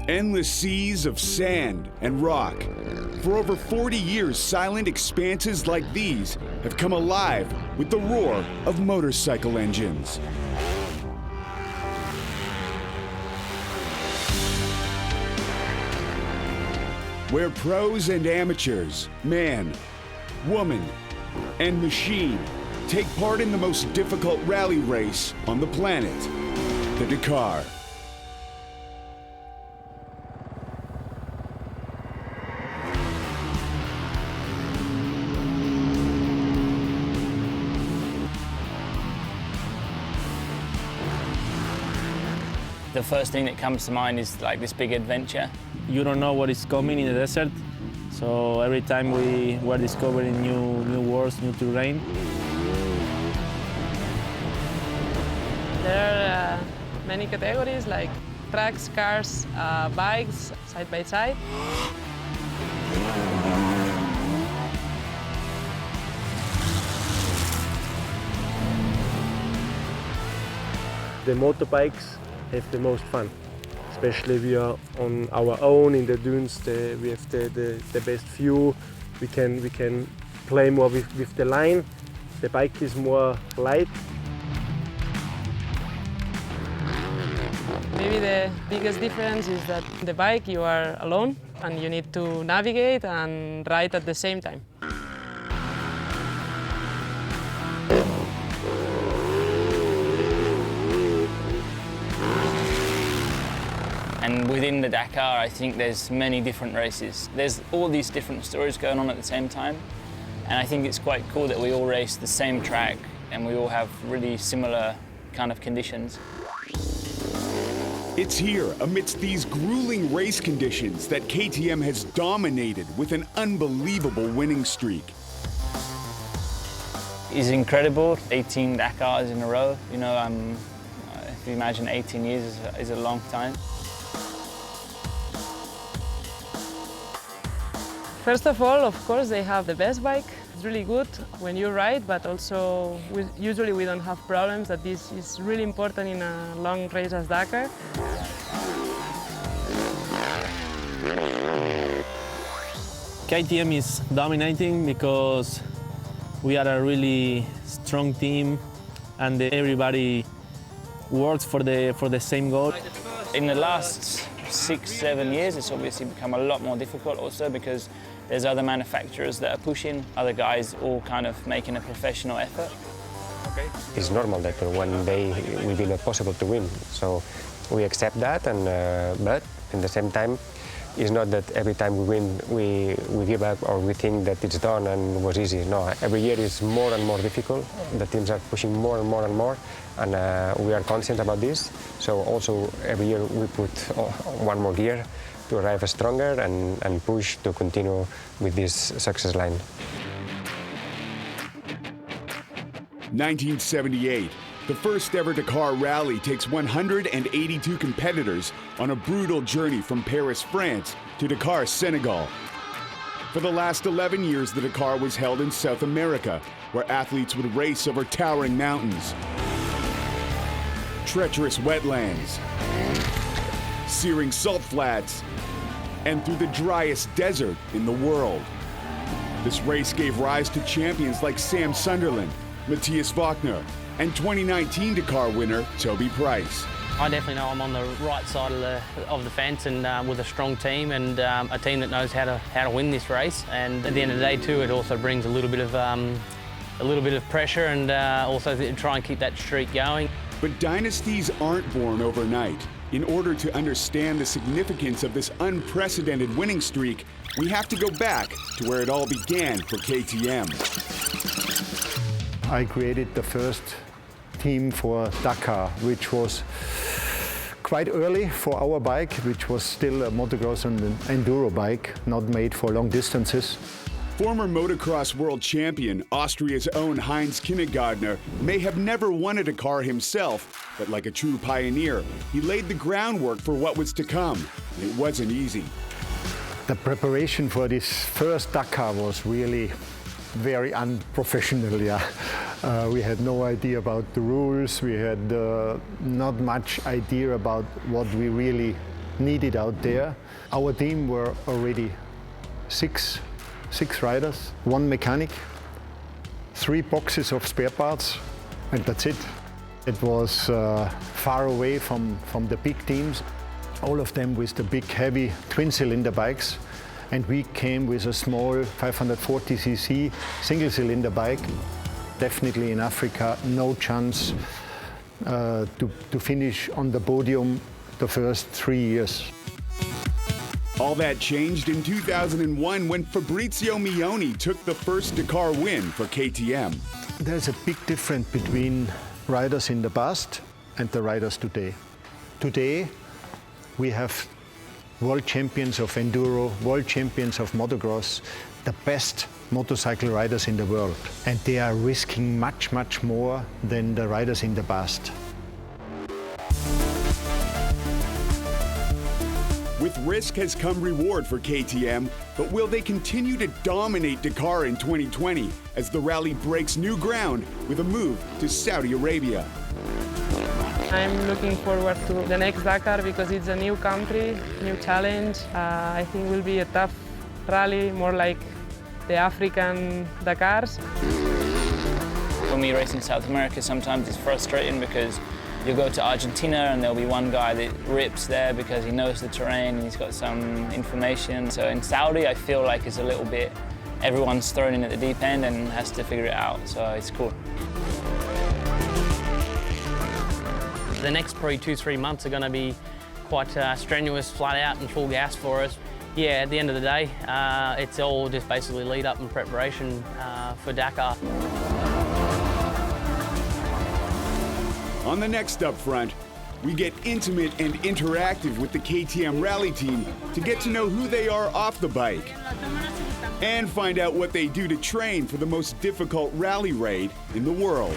Endless seas of sand and rock. For over 40 years, silent expanses like these have come alive with the roar of motorcycle engines. Where pros and amateurs, man, woman, and machine take part in the most difficult rally race on the planet, the Dakar. The first thing that comes to mind is like this big adventure. You don't know what is coming in the desert, so every time we're discovering new worlds, new terrain. There are many categories like trucks, cars, bikes, side by side. The motorbikes have the most fun, especially we are on our own in the dunes. We have the best view. We can play more with the line. The bike is more light. Maybe the biggest difference is that the bike you are alone and you need to navigate and ride at the same time. And within the Dakar, I think there's many different races. There's all these different stories going on at the same time. And I think it's quite cool that we all race the same track and we all have really similar kind of conditions. It's here, amidst these grueling race conditions, that KTM has dominated with an unbelievable winning streak. It's incredible, 18 Dakars in a row. You know, if you imagine 18 years is a long time. First of all, of course, they have the best bike. It's really good when you ride, but also usually we don't have problems. That this is really important in a long race as Dakar. KTM is dominating because we are a really strong team and everybody works for the same goal. In the last 6-7 years, it's obviously become a lot more difficult also because there's other manufacturers that are pushing, other guys all kind of making a professional effort. It's normal that one day it will be not possible to win, so we accept that, and but at the same time, it's not that every time we win we give up or we think that it's done and was easy. No, every year is more and more difficult. The teams are pushing more and more and more, and we are conscious about this. So also every year we put one more gear to arrive stronger and push to continue with this success line. 1978, the first ever Dakar Rally takes 182 competitors on a brutal journey from Paris, France to Dakar, Senegal. For the last 11 years, the Dakar was held in South America, where athletes would race over towering mountains, treacherous wetlands, searing salt flats, and through the driest desert in the world. This race gave rise to champions like Sam Sunderland, Matthias Wagner, and 2019 Dakar winner Toby Price. I definitely know I'm on the right side of the fence, and with a strong team and a team that knows how to win this race. And at the end of the day too, it also brings a little bit of pressure and also to try and keep that streak going. But dynasties aren't born overnight. In order to understand the significance of this unprecedented winning streak, we have to go back to where it all began for KTM. I created the first team for Dakar, which was quite early for our bike, which was still a motocross and an enduro bike, not made for long distances. Former motocross world champion, Austria's own Heinz Kinnegartner, may have never won a Dakar himself, but like a true pioneer, he laid the groundwork for what was to come. It wasn't easy. The preparation for this first Dakar was really very unprofessional, yeah. We had no idea about the rules. We had not much idea about what we really needed out there. Our team were already six riders, 1 mechanic, 3 boxes of spare parts, and that's it. It was far away from the big teams, all of them with the big heavy twin-cylinder bikes, and we came with a small 540cc single-cylinder bike. Definitely in Africa, no chance to finish on the podium the first 3 years. All that changed in 2001 when Fabrizio Mioni took the first Dakar win for KTM. There's a big difference between riders in the past and the riders today. Today, we have world champions of enduro, world champions of motocross, the best motorcycle riders in the world. And they are risking much, much more than the riders in the past. With risk has come reward for KTM, but will they continue to dominate Dakar in 2020 as the rally breaks new ground with a move to Saudi Arabia? I'm looking forward to the next Dakar because it's a new country, new challenge. I think it will be a tough rally, more like the African Dakars. When we race in South America, sometimes it's frustrating because you'll go to Argentina and there'll be one guy that rips there because he knows the terrain and he's got some information. So in Saudi, I feel like it's a little bit, everyone's thrown in at the deep end and has to figure it out, so it's cool. The next probably 2-3 months are going to be quite strenuous, flat out and full gas for us. Yeah, at the end of the day, it's all just basically lead up and preparation for Dakar. On the next up front, we get intimate and interactive with the KTM Rally Team to get to know who they are off the bike and find out what they do to train for the most difficult rally raid in the world.